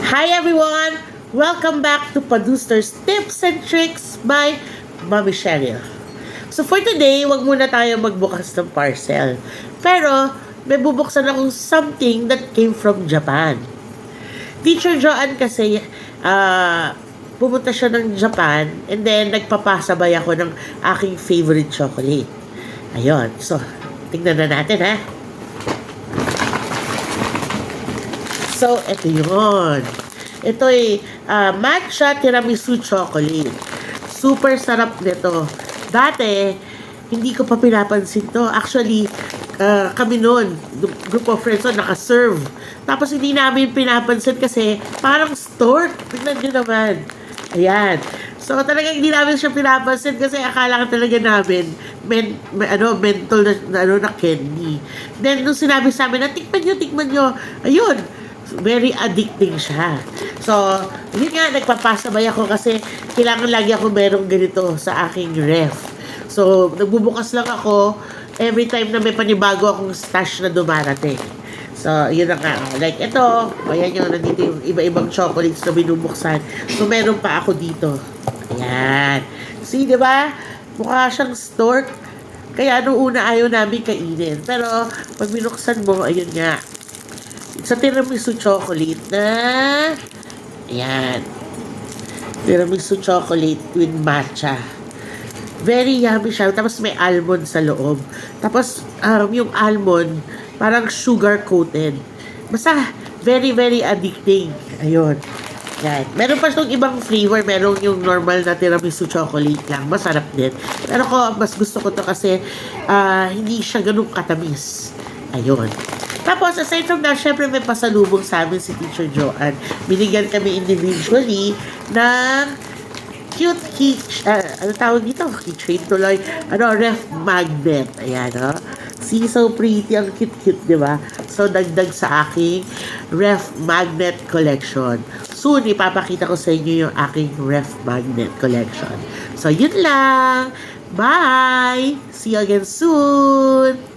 Hi everyone! Welcome back to Paduster's Tips and Tricks by Mami Cheryl. So for today, wag muna tayo magbukas ng parcel. Pero, may bubuksan akong something that came from Japan. Teacher Joanne kasi, pumunta siya ng Japan and then nagpapasabay ako ng aking favorite chocolate. Ayun. So, tingnan na natin ha. So, ito yun. Ito ay matcha tiramisu chocolate. Super sarap nito. Dati, hindi ko pa pinapansin to. Actually, kami noon, group of friends naka-serve. Tapos hindi namin pinapansin kasi parang stork. Tignan nyo naman. Ayan. So talagang hindi namin siya pinapansin kasi akala ka talaga namin mental na candy. Then nung sinabi sa amin na tikman nyo. Ayun. Very addicting siya. So, yun nga, nagpapasabay ako kasi kailangan lagi ako merong ganito sa aking ref. So, nagbubukas lang ako every time na may panibago akong stash na dumarating. So, yun na nga. Like, ito, ayan yun, nandito yung iba-ibang chocolates na binubuksan. So, meron pa ako dito. Ayan. See, di ba? Mukha siyang stork. Kaya nung una ayaw namin kainin. Pero, pag binuksan mo, ayun nga. Sa tiramisu chocolate na ayan, tiramisu chocolate with matcha, very yummy siya. Tapos may almond sa loob. Tapos yung almond parang sugar coated. Basta very very addicting. Ayun. Yan. Meron pa itong ibang flavor. Meron yung normal na tiramisu chocolate lang. Masarap din. Pero mas gusto ko to kasi hindi siya ganun katamis. Ayun. Tapos, aside from that, syempre may pasalubong sa amin si Teacher Joanne. Binigyan kami individually ng cute ano tawag dito? Keychain tuloy. Ref magnet. Ayan, no? See, so pretty. Ang cute-cute, di ba? So, dagdag sa aking ref magnet collection. Soon, ipapakita ko sa inyo yung aking ref magnet collection. So, yun lang. Bye! See you again soon!